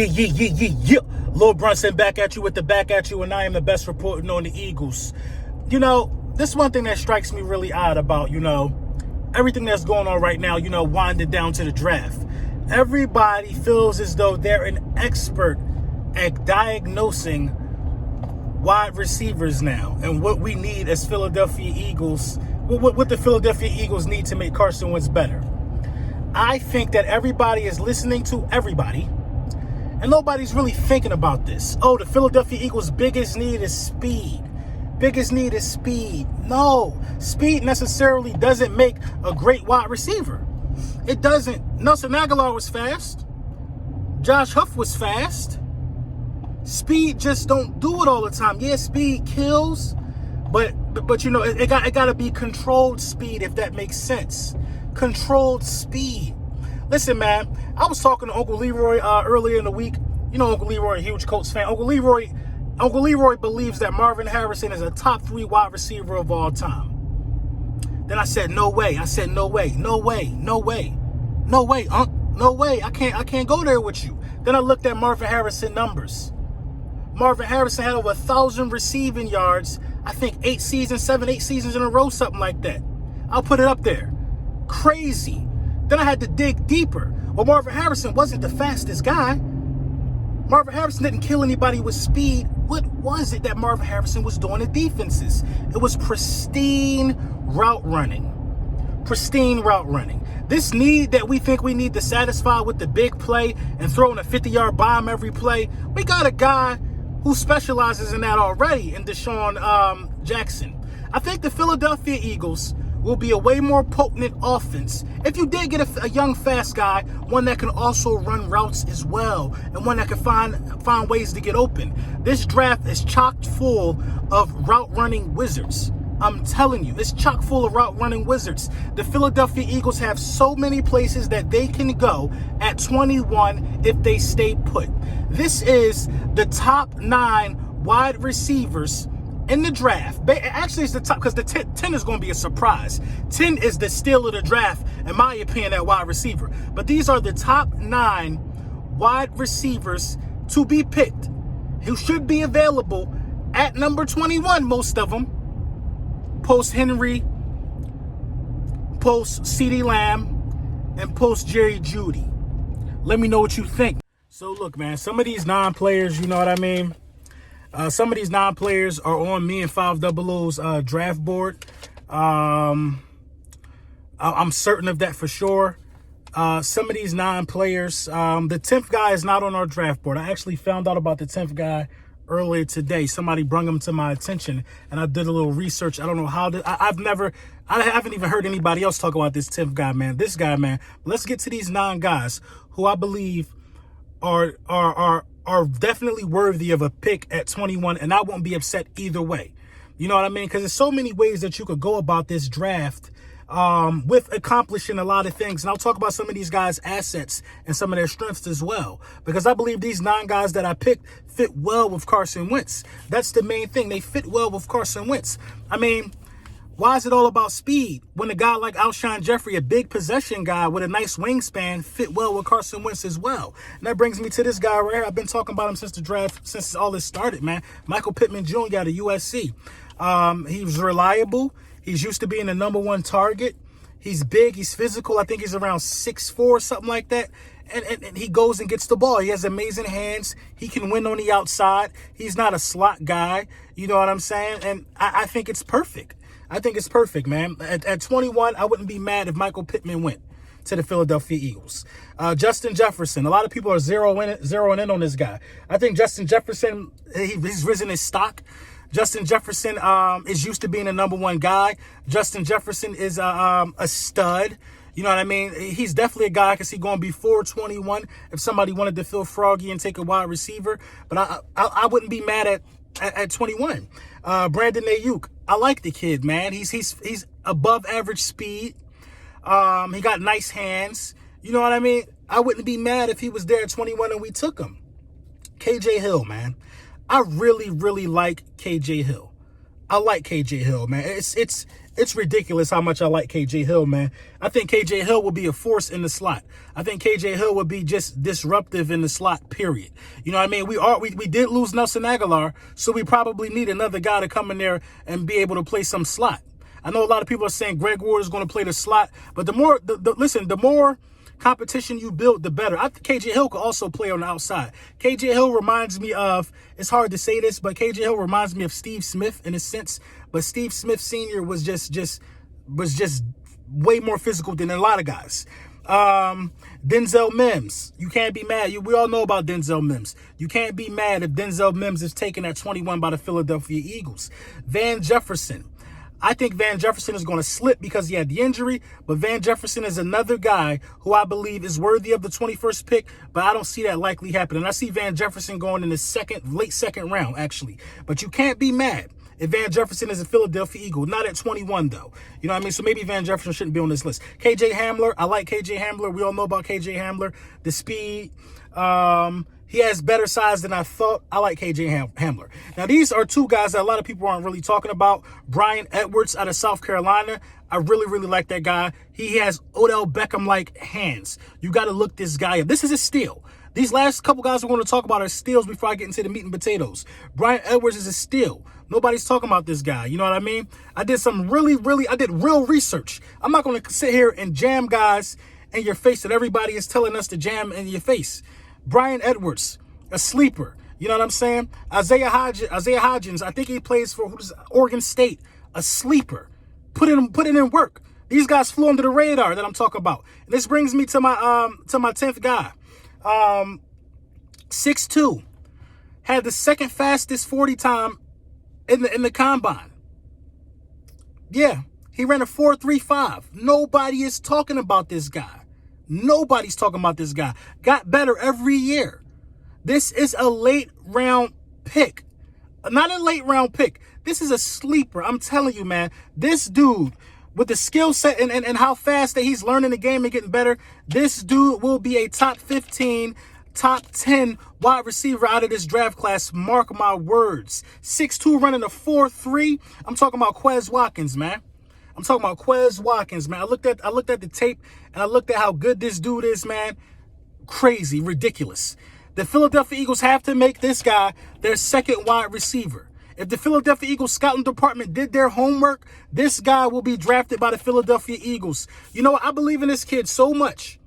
Yeah. Lil Brunson back at you with the back at you, and I am the best reporting on the Eagles. You know, this one thing that strikes me really odd about, everything that's going on right now, winding down to the draft. Everybody feels as though they're an expert at diagnosing wide receivers now and what we need as Philadelphia Eagles, what the Philadelphia Eagles need to make Carson Wentz better. I think that everybody is listening to everybody, and nobody's really thinking about this. Oh, the Philadelphia Eagles' biggest need is speed. Biggest need is speed. No, speed necessarily doesn't make a great wide receiver. It doesn't. Nelson Aguilar was fast. Josh Huff was fast. Speed just don't do it all the time. Yeah, speed kills, but it got to be controlled speed, if that makes sense. Controlled speed. Listen, man, I was talking to Uncle Leroy earlier in the week. Uncle Leroy, a huge Colts fan. Uncle Leroy believes that Marvin Harrison is a top 3 wide receiver of all time. Then I said, no way. No way, Unc. No way. I can't go there with you. Then I looked at Marvin Harrison numbers. Marvin Harrison had over 1,000 receiving yards, I think 8 seasons in a row, something like that. I'll put it up there. Crazy. Then I had to dig deeper. Well, Marvin Harrison wasn't the fastest guy. Marvin Harrison didn't kill anybody with speed. What was it that Marvin Harrison was doing to defenses? It was pristine route running. This need that we think we need to satisfy with the big play and throwing a 50-yard bomb every play, we got a guy who specializes in that already in Deshaun Jackson. I think the Philadelphia Eagles will be a way more potent offense if you did get a young, fast guy, one that can also run routes as well, and one that can find ways to get open. This draft is chock full of route-running wizards. I'm telling you, it's chock full of route-running wizards. The Philadelphia Eagles have so many places that they can go at 21 if they stay put. This is the top 9 wide receivers in the draft. Actually, it's the top, because the 10 is going to be a surprise. 10 is the steal of the draft, in my opinion, at wide receiver. But these are the top 9 wide receivers to be picked, who should be available at number 21, most of them. Post Henry, post CeeDee Lamb, and post Jerry Judy. Let me know what you think. So look, man, some of these non-players, you know what I mean? Some of these non-players are on me and 500's draft board. I'm certain of that for sure. Some of these non-players, the 10th guy is not on our draft board. I actually found out about the 10th guy earlier today. Somebody brought him to my attention, and I did a little research. I don't know how I haven't even heard anybody else talk about this 10th guy, man. This guy, man. Let's get to these 9 guys who I believe are definitely worthy of a pick at 21, and I won't be upset either way. You know what I mean? Because there's so many ways that you could go about this draft with accomplishing a lot of things. And I'll talk about some of these guys' assets and some of their strengths as well, because I believe these 9 guys that I picked fit well with Carson Wentz. That's the main thing. They fit well with Carson Wentz. I mean, why is it all about speed when a guy like Alshon Jeffrey, a big possession guy with a nice wingspan, fit well with Carson Wentz as well? And that brings me to this guy right here. I've been talking about him since the draft, since all this started, man. Michael Pittman Jr. out of USC. He was reliable. He's used to being the number 1 target. He's big. He's physical. I think he's around 6'4", something like that. And he goes and gets the ball. He has amazing hands. He can win on the outside. He's not a slot guy. You know what I'm saying? And I think it's perfect. I think it's perfect, man. At 21, I wouldn't be mad if Michael Pittman went to the Philadelphia Eagles. Justin Jefferson. A lot of people are zeroing in on this guy. I think Justin Jefferson, he's risen his stock. Justin Jefferson is used to being a number 1 guy. Justin Jefferson is a stud. You know what I mean? He's definitely a guy I can see going before 21 if somebody wanted to feel froggy and take a wide receiver. But I wouldn't be mad at 21. Brandon Ayuk. I like the kid, man. He's above average speed. He got nice hands. You know what I mean? I wouldn't be mad if he was there at 21 and we took him. KJ Hill, man. I really, really like KJ Hill. I like KJ Hill, man. It's It's ridiculous how much I like KJ Hill, man. I think KJ Hill will be a force in the slot. I think KJ Hill would be just disruptive in the slot, period. You know what I mean? We did lose Nelson Aguilar, so we probably need another guy to come in there and be able to play some slot. I know a lot of people are saying Greg Ward is going to play the slot, but the more competition you build, the better. I think KJ Hill could also play on the outside. KJ Hill reminds me of, it's hard to say this, but KJ Hill reminds me of Steve Smith in a sense. But Steve Smith Sr. was just way more physical than a lot of guys. Denzel Mims, you can't be mad. We all know about Denzel Mims. You can't be mad if Denzel Mims is taken at 21 by the Philadelphia Eagles. Van Jefferson. I think Van Jefferson is going to slip because he had the injury, but Van Jefferson is another guy who I believe is worthy of the 21st pick, but I don't see that likely happening. I see Van Jefferson going in the late second round, actually. But you can't be mad if Van Jefferson is a Philadelphia Eagle. Not at 21, though. You know what I mean? So maybe Van Jefferson shouldn't be on this list. KJ Hamler, I like KJ Hamler. We all know about KJ Hamler. The speed. He has better size than I thought. I like KJ Hamler. Now, these are two guys that a lot of people aren't really talking about. Brian Edwards out of South Carolina. I really, really like that guy. He has Odell Beckham-like hands. You got to look this guy up. This is a steal. These last couple guys we're going to talk about are steals before I get into the meat and potatoes. Brian Edwards is a steal. Nobody's talking about this guy. You know what I mean? I did real research. I'm not going to sit here and jam guys in your face that everybody is telling us to jam in your face. Brian Edwards, a sleeper. You know what I'm saying? Isaiah Hodgins, I think he plays for Oregon State, a sleeper. Put it in work. These guys flew under the radar that I'm talking about. And this brings me to my 10th guy. 6'2", had the second fastest 40 time in the combine. Yeah, he ran a 4.35. Nobody is talking about this guy. Nobody's talking about this guy. Got better every year. This is a late round pick. Not a late round pick. This is a sleeper. I'm telling you, man. This dude, with the skill set and how fast that he's learning the game and getting better, this dude will be a top 15, top 10 wide receiver out of this draft class. Mark my words. 6'2", running a 4.3. I'm talking about Quez Watkins, man. I'm talking about Quez Watkins, man. I looked at the tape and I looked at how good this dude is, man. Crazy, ridiculous. The Philadelphia Eagles have to make this guy their second wide receiver. If the Philadelphia Eagles scouting department did their homework, this guy will be drafted by the Philadelphia Eagles. You know what? I believe in this kid so much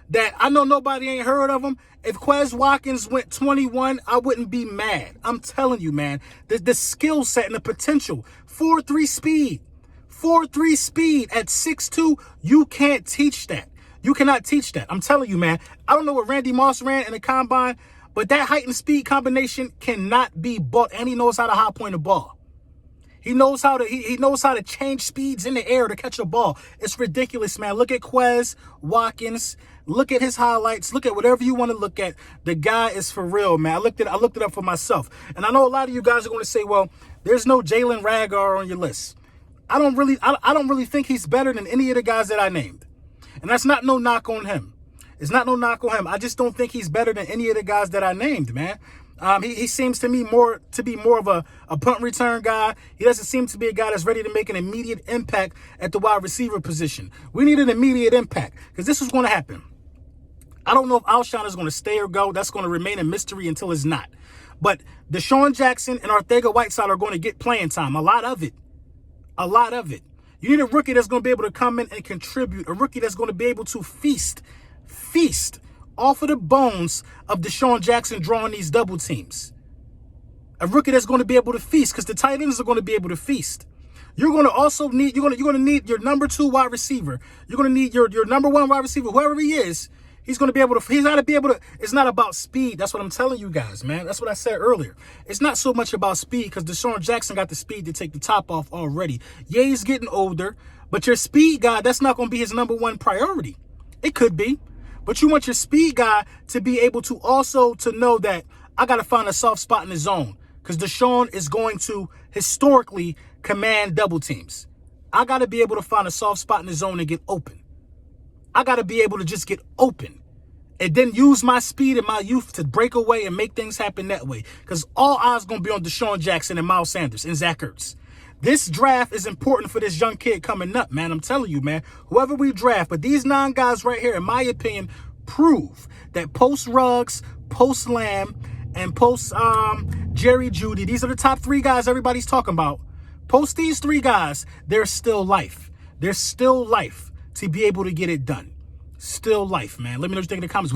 that I know nobody ain't heard of him. If Quez Watkins went 21, I wouldn't be mad. I'm telling you, man, the skill set and the potential. 4.3 speed. 4.3 speed at 6'2", you can't teach that. You cannot teach that. I'm telling you, man. I don't know what Randy Moss ran in the combine, but that height and speed combination cannot be bought, and he knows how to high point the ball. He knows how to change speeds in the air to catch a ball. It's ridiculous, man. Look at Quez Watkins. Look at his highlights. Look at whatever you want to look at. The guy is for real, man. I looked it up for myself. And I know a lot of you guys are going to say, well, there's no Jalen Ragar on your list. I don't really think he's better than any of the guys that I named. And that's not no knock on him. It's not no knock on him. I just don't think he's better than any of the guys that I named, man. He seems to me to be more of a punt return guy. He doesn't seem to be a guy that's ready to make an immediate impact at the wide receiver position. We need an immediate impact because this is going to happen. I don't know if Alshon is going to stay or go. That's going to remain a mystery until it's not. But Deshaun Jackson and Arcega-Whiteside are going to get playing time. A lot of it. You need a rookie that's going to be able to come in and contribute. A rookie that's going to be able to feast off of the bones of Deshaun Jackson drawing these double teams. A rookie that's going to be able to feast because the tight ends are going to be able to feast. You're going to also need you're going to need your number 2 wide receiver. You're going to need your number 1 wide receiver, whoever he is. He's going to be able to, he's got to be able to, it's not about speed. That's what I'm telling you guys, man. That's what I said earlier. It's not so much about speed because Deshaun Jackson got the speed to take the top off already. Yeah, he's getting older, but your speed guy, that's not going to be his number 1 priority. It could be, but you want your speed guy to be able to also to know that I got to find a soft spot in the zone because Deshaun is going to historically command double teams. I got to be able to find a soft spot in the zone and get open. I got to be able to just get open and then use my speed and my youth to break away and make things happen that way. Because all eyes going to be on Deshaun Jackson and Miles Sanders and Zach Ertz. This draft is important for this young kid coming up, man. I'm telling you, man. Whoever we draft, but these 9 guys right here, in my opinion, prove that post Ruggs, post Lamb, and post Jerry Judy, these are the top 3 guys everybody's talking about. Post these 3 guys, there's still life. There's still life to be able to get it done. Still life, man. Let me know what you think in the comments.